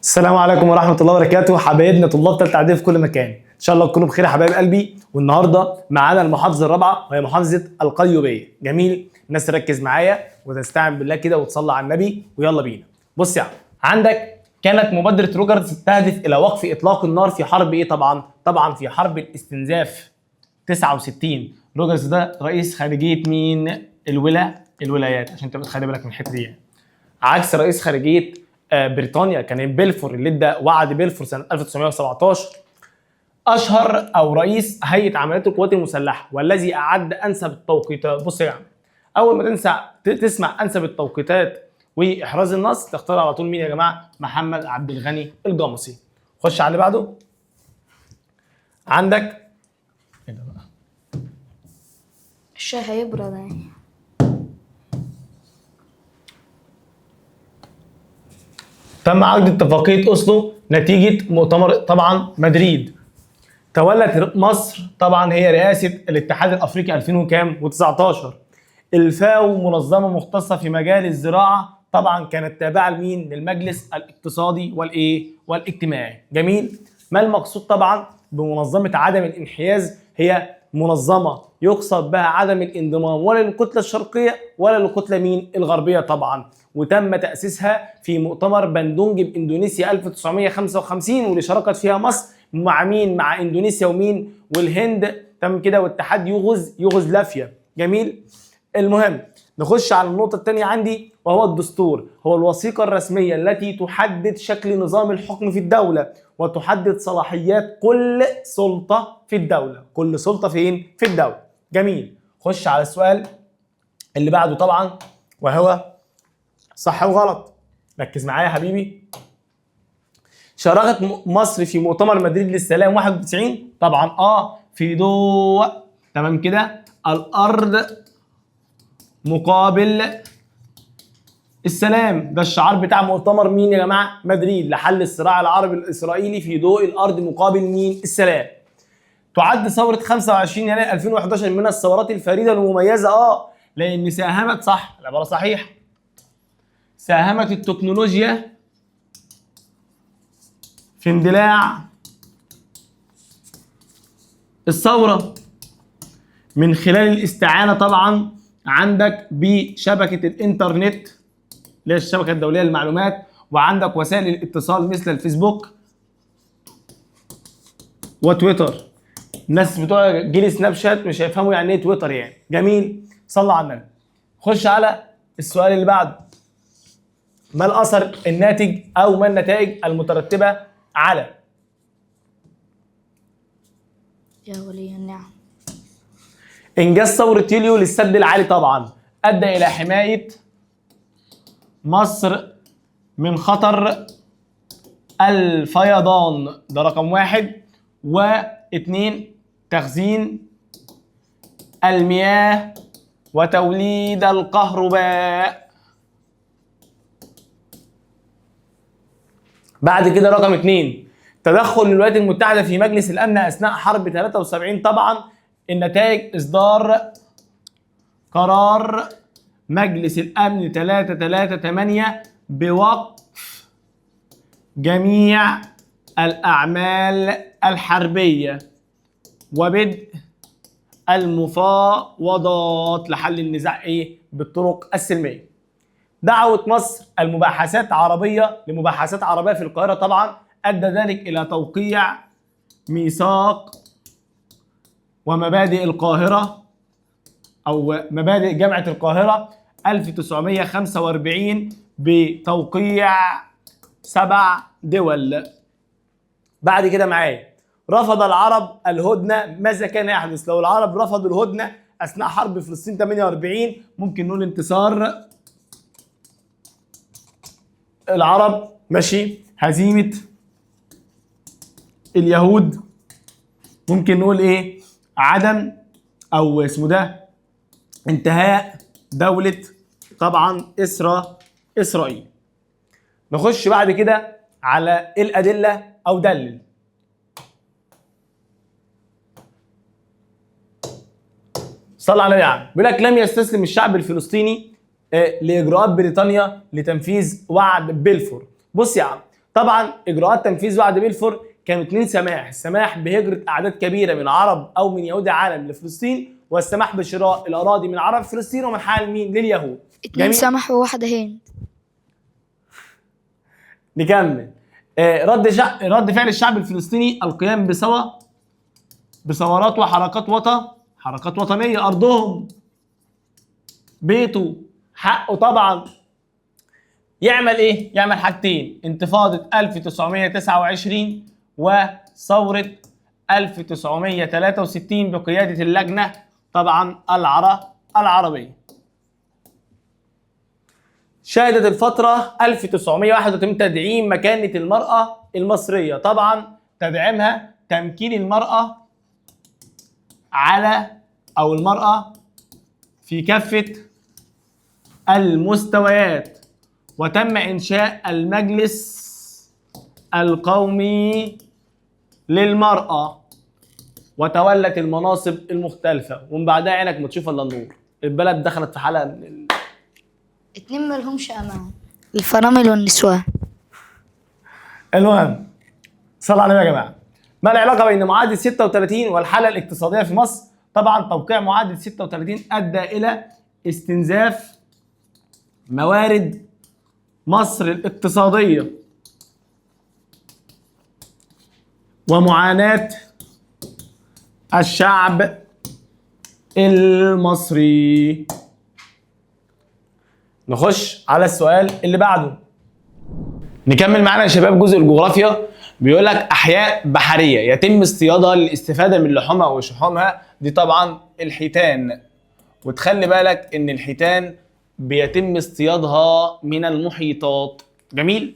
السلام عليكم ورحمة الله وبركاته، حبايبنا طلاب تالتة إعدادي في كل مكان، إن شاء الله تكونوا بخير يا حبايب قلبي. والنهارده معانا المحافظة الرابعة وهي محافظة القليوبية. جميل، الناس تركز معايا وتستعن بالله كده وتصلي على النبي ويلا بينا. بص يا عم، عندك كانت مبادرة روجرز تهدف إلى وقف إطلاق النار في حرب إيه؟ طبعا في حرب الاستنزاف 69. روجرز ده رئيس خارجية مين؟ الولايات، عشان تبقى تخلي بالك من الحتة دي. عكس رئيس خارجيه بريطانيا كان بيلفور اللي ادى وعد بيلفور سنه 1917. اشهر او رئيس هيئه عمليات القوات المسلحه والذي اعد انسب التوقيتات. بص يا عم، اول ما تسمع انسب التوقيتات واحراز النص تختار على طول مين يا جماعه؟ محمد عبد الغني الجمصي. خش على اللي بعده. عندك ايه ده بقى؟ الشاي هيبرد يعني. تم عقد اتفاقية أوسلو نتيجة مؤتمر طبعا مدريد. تولت مصر طبعا هي رئاسة الاتحاد الأفريقي 2019. الفاو منظمة مختصة في مجال الزراعة، طبعا كانت تابعة لمين؟ للمجلس الاقتصادي والاجتماعي. جميل. ما المقصود طبعا بمنظمة عدم الانحياز؟ هي منظمة يقصد بها عدم الانضمام ولا للكتلة الشرقية ولا للكتلة مين؟ الغربية طبعا. وتم تأسيسها في مؤتمر بندونج بإندونيسيا 1955، واللي شاركت فيها مصر مع مين؟ مع إندونيسيا ومين؟ والهند. تم كده. واتحاد يوغوسلافيا. جميل. المهم نخش على النقطة الثانية عندي، وهو الدستور. هو الوثيقة الرسمية التي تحدد شكل نظام الحكم في الدولة وتحدد صلاحيات كل سلطة في الدولة. كل سلطة فين؟ في الدولة. جميل. خش على السؤال اللي بعده طبعا، وهو صح وغلط. ركز معايا يا حبيبي. شاركت مصر في مؤتمر مدريد للسلام 91؟ طبعا في ضوء تمام كده الارض مقابل السلام. ده الشعار بتاع مؤتمر مين يا جماعه؟ مدريد، لحل الصراع العربي الاسرائيلي في ضوء الارض مقابل مين؟ السلام. تعد ثوره 25 يناير 2011 من الثورات الفريده المميزه لان ساهمت، صح العباره صحيح، ساهمت التكنولوجيا في اندلاع الثورة من خلال الاستعانة طبعا عندك بشبكة الانترنت اللي هي الشبكة الدولية للمعلومات، وعندك وسائل الاتصال مثل الفيسبوك وتويتر. الناس بتوع جيل سناب شات مش هيفهموا يعني ايه تويتر يعني. جميل، صلى على النبي. خش على السؤال اللي بعده. ما الأثر الناتج أو ما النتائج المترتبة على يا ولي النعم إنجاز ثورة يوليو للسد العالي؟ طبعا أدى إلى حماية مصر من خطر الفيضان، ده رقم 1. و2 تخزين المياه وتوليد الكهرباء. بعد كده رقم 2 تدخل الولايات المتحدة في مجلس الأمن أثناء حرب 73. طبعا النتائج إصدار قرار مجلس الأمن 338 بوقف جميع الأعمال الحربية وبدء المفاوضات لحل النزاع بالطرق السلمية. دعوت مصر لمباحثات عربية في القاهرة، طبعا أدى ذلك إلى توقيع ميثاق ومبادئ القاهرة أو مبادئ جامعة القاهرة 1945 بتوقيع 7 دول. بعد كده معايا، رفض العرب الهدنة. ماذا كان يحدث لو العرب رفضوا الهدنة أثناء حرب فلسطين 48؟ ممكن نقول انتصار العرب، ماشي، هزيمة اليهود، ممكن نقول عدم او اسمه ده انتهاء دولة طبعا اسرائيل. نخش بعد كده على الأدلة او دلل. صلى على النبي. بيقول لك لم يستسلم الشعب الفلسطيني لاجراءات بريطانيا لتنفيذ وعد بلفور. بص يا عم، طبعا اجراءات تنفيذ وعد بلفور كانوا 2 سماح، السماح بهجره اعداد كبيره من عرب او من يهود العالم لفلسطين، والسماح بشراء الاراضي من عرب فلسطين ومنحها لمين؟ لليهود. 2 سمح وواحدة هند. نكمل. رد فعل الشعب الفلسطيني القيام بثورات وحركات حركات وطنيه، ارضهم بيته حقه طبعا. يعمل ايه؟ يعمل حاجتين: انتفاضه 1929 وثوره 1963 بقياده اللجنه طبعا العربيه. شهدت الفترة 1981 تدعيم مكانة المرأة المصرية، طبعا تدعيمها تمكين المرأة المرأة في كافة المستويات، وتم إنشاء المجلس القومي للمرأة وتولت المناصب المختلفة، ومن بعدها عينك ما تشوف الا النور. البلد دخلت في حالة من 2 مالهمش امان، الفرامل والنسوان. المهم، صلى على النبي يا جماعه. ما العلاقه بين معاهده 36 والحاله الاقتصاديه في مصر؟ طبعا توقيع معاهده 36 ادى الى استنزاف موارد مصر الاقتصاديه ومعاناه الشعب المصري. نخش على السؤال اللي بعده. نكمل معانا يا شباب جزء الجغرافيا. بيقول لك احياء بحريه يتم اصطيادها للاستفاده من لحومها وشحومها، دي طبعا الحيتان. وتخلي بالك ان الحيتان بيتم اصطيادها من المحيطات. جميل.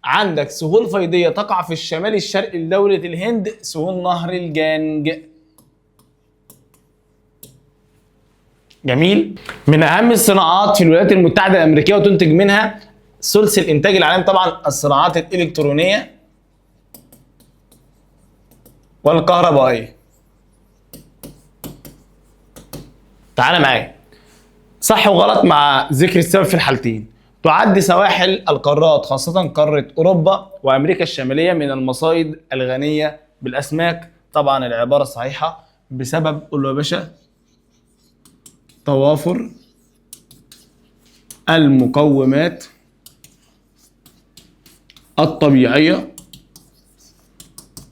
عندك سهول فيضيه تقع في الشمال الشرقي لدوله الهند، سهول نهر الجانج. جميل. من اهم الصناعات في الولايات المتحده الامريكيه وتنتج منها ثلث الانتاج العالمي طبعا الصناعات الالكترونيه والكهربائيه. تعال معايا. صح وغلط مع ذكر السبب في الحالتين. تعد سواحل القارات خاصه قاره اوروبا وامريكا الشماليه من المصائد الغنيه بالاسماك. طبعا العباره صحيحه بسبب، قول له يا باشا، توافر المقومات الطبيعية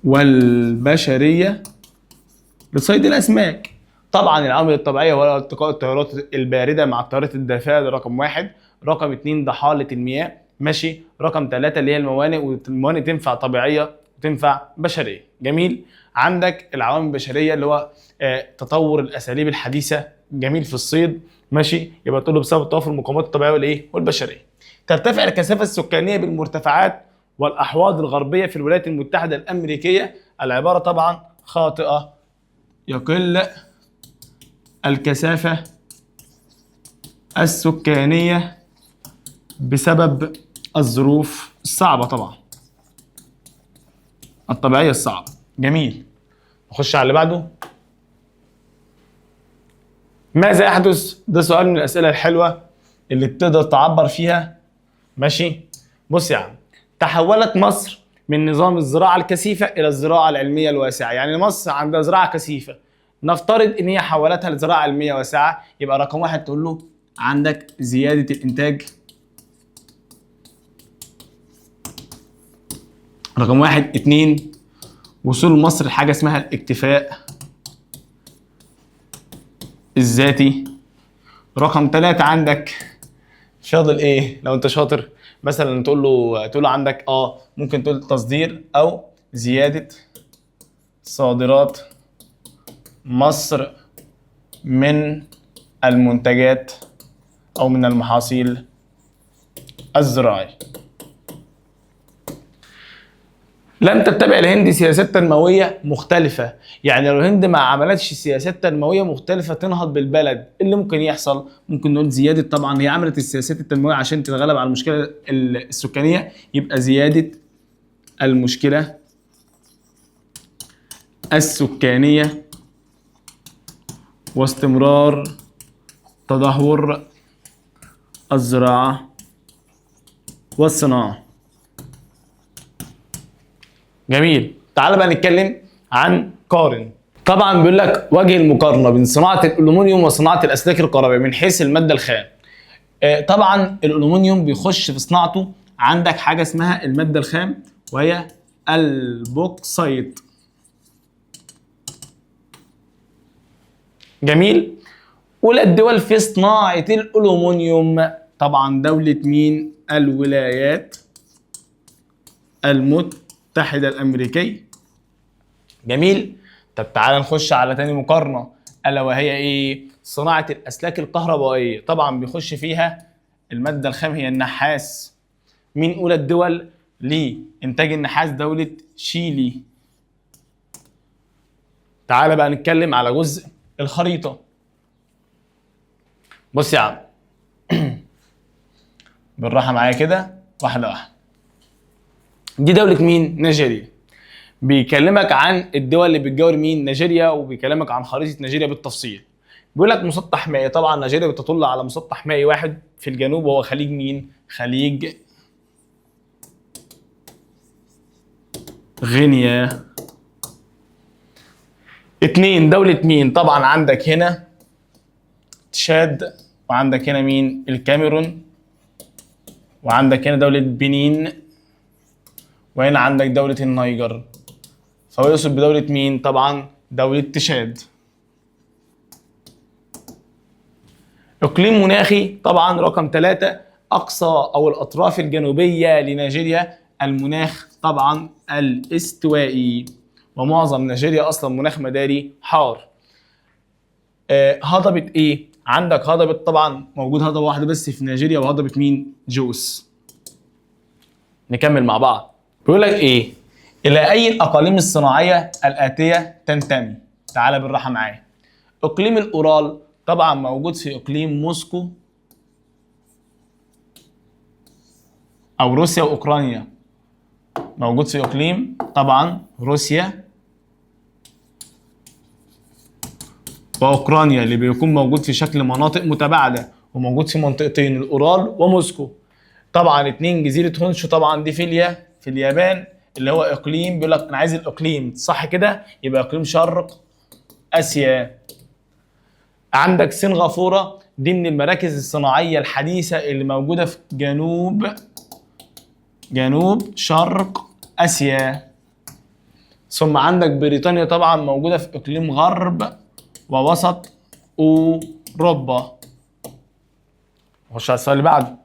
والبشرية لصيد الأسماك. طبعا العوامل الطبيعية وهو التقاء التيارات الباردة مع التيارات الدافئة، ده رقم 1. رقم 2 ضحالة المياه. ماشي. رقم 3 اللي هي الموانئ، والموانئ تنفع طبيعية وتنفع بشرية. جميل. عندك العوامل البشرية اللي هو تطور الأساليب الحديثة. جميل. في الصيد. ماشي. يبقى تقول له بسبب توافر المقومات الطبيعية والايه؟ والبشرية. ترتفع الكثافة السكانية بالمرتفعات والأحواض الغربية في الولايات المتحدة الأمريكية. العبارة طبعا خاطئة. يقل الكثافة السكانية بسبب الظروف الصعبة طبعا الطبيعية الصعبة. جميل. نخش على اللي بعده. ماذا يحدث؟ ده سؤال من الأسئلة الحلوة اللي بتقدر تعبر فيها. ماشي. بص يا عم، تحولت مصر من نظام الزراعة الكثيفة إلى الزراعة العلمية الواسعة. يعني مصر عندها زراعة كثيفة، نفترض إن هي حولتها لزراعة علمية واسعة. يبقى رقم 1 تقول له عندك زيادة الإنتاج. رقم 1. 2 وصول مصر لحاجة اسمها الاكتفاء الذاتي. رقم 3 عندك فاضل ايه؟ لو انت شاطر مثلا تقول له عندك ممكن تقول تصدير او زيادة صادرات مصر من المنتجات او من المحاصيل الزراعية. لن تتبع الهند سياسات تنموية مختلفة. يعني لو الهند ما عملتش سياسات تنموية مختلفة تنهض بالبلد، اللي ممكن يحصل؟ ممكن نقول زيادة. طبعا هي عملت السياسات التنموية عشان تتغلب على المشكلة السكانية، يبقى زيادة المشكلة السكانية واستمرار تدهور الزراعة والصناعة. جميل. تعال بقى نتكلم عن قارن. طبعا بيقول لك وجه المقارنه بين صناعه الالومنيوم وصناعه الاسلاك الكهربائيه من حيث الماده الخام. طبعا الالومنيوم بيخش في صناعته عندك حاجه اسمها الماده الخام وهي البوكسايت. جميل. أولى الدول في صناعة الألومنيوم طبعا دولة مين؟ الولايات المتحدة الأمريكية. جميل. طب تعال نخش على تاني مقارنة ألا وهي إيه؟ صناعة الأسلاك الكهربائية. طبعا بيخش فيها المادة الخام هي النحاس. مين أولى الدول لإنتاج النحاس؟ دولة شيلي. تعال بقى نتكلم على جزء الخريطة. بص يا عم بالراحة معايا كده واحدة واحدة. دي دولة مين؟ نيجيريا. بيكلمك عن الدول اللي بتجاور مين؟ نيجيريا، وبيكلمك عن خريطة نيجيريا بالتفصيل. بيقول لك مسطح مائي. طبعا نيجيريا بتطل على مسطح مائي واحد في الجنوب وهو خليج مين؟ خليج غينيا. اتنين دولة مين؟ طبعا عندك هنا تشاد، وعندك هنا مين؟ الكاميرون، وعندك هنا دولة بنين، وهنا عندك دولة النيجر. فهو يقصد بدولة مين؟ طبعا دولة تشاد. إقليم مناخي طبعا رقم 3 أقصى أو الأطراف الجنوبية لنيجيريا المناخ طبعا الاستوائي، ومعظم نيجيريا أصلا مناخ مداري حار. هضبة إيه؟ عندك هضبة طبعا موجود هضبة واحدة بس في نيجيريا وهضبة مين؟ جوس. نكمل مع بعض. بيقول لك إيه؟ إلى أي الأقاليم الصناعية الآتية تنتمي؟ تعال بالراحة معايا. إقليم الأورال طبعا موجود في إقليم موسكو أو روسيا وأوكرانيا. موجود في إقليم طبعا روسيا وأوكرانيا اللي بيكون موجود في شكل مناطق متباعدة، وموجود في منطقتين الأورال وموسكو. طبعا 2 جزيرة هونشو طبعا دي في اليابان اللي هو إقليم. بيقول لك أنا عايز الإقليم صح كده يبقى إقليم شرق آسيا. عندك سنغافورة دي من المراكز الصناعية الحديثة اللي موجودة في جنوب شرق آسيا. ثم عندك بريطانيا طبعا موجودة في إقليم غرب ووسط أوروبا. نخش على السؤال اللي بعده.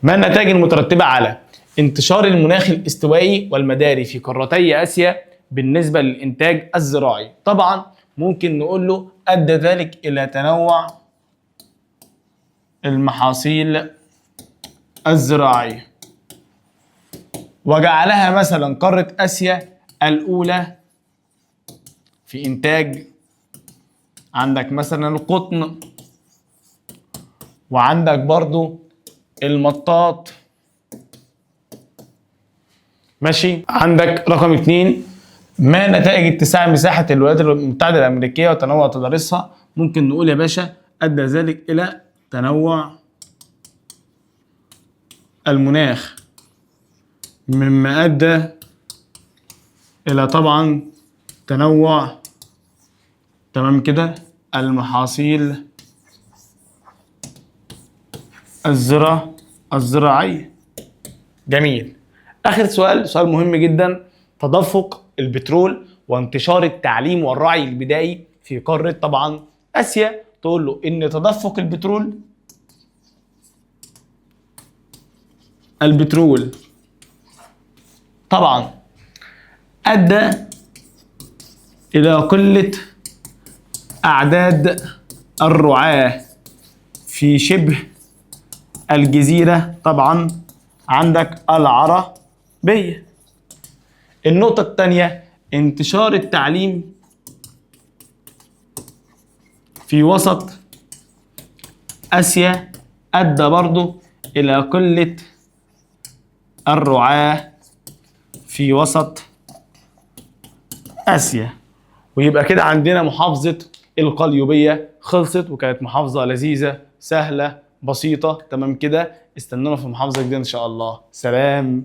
ما النتائج المترتبة على انتشار المناخ الاستوائي والمداري في قارتي آسيا بالنسبة للإنتاج الزراعي؟ طبعا ممكن نقول له أدى ذلك إلى تنوع المحاصيل الزراعية، وجعلها مثلا قارة آسيا الأولى في إنتاج عندك مثلا القطن، وعندك برضو المطاط. ماشي. عندك رقم 2 ما نتائج اتساع مساحة الولايات المتحدة الأمريكية وتنوع تضاريسها؟ ممكن نقول يا باشا أدى ذلك إلى تنوع المناخ، مما أدى إلى طبعا تنوع تمام كده المحاصيل الزراعية. جميل. آخر سؤال مهم جدا. تدفق البترول وانتشار التعليم والرعي البدائي في قارة طبعا آسيا. تقول له إن تدفق البترول طبعا أدى إلى قلة أعداد الرعاة في شبه الجزيرة طبعا عندك العربية. النقطة الثانية انتشار التعليم في وسط آسيا أدى برضو إلى قلة الرعاة في وسط آسيا. ويبقى كده عندنا محافظة القليوبية خلصت، وكانت محافظة لذيذة سهلة بسيطة تمام كده. استنونا في محافظة جديدة إن شاء الله. سلام.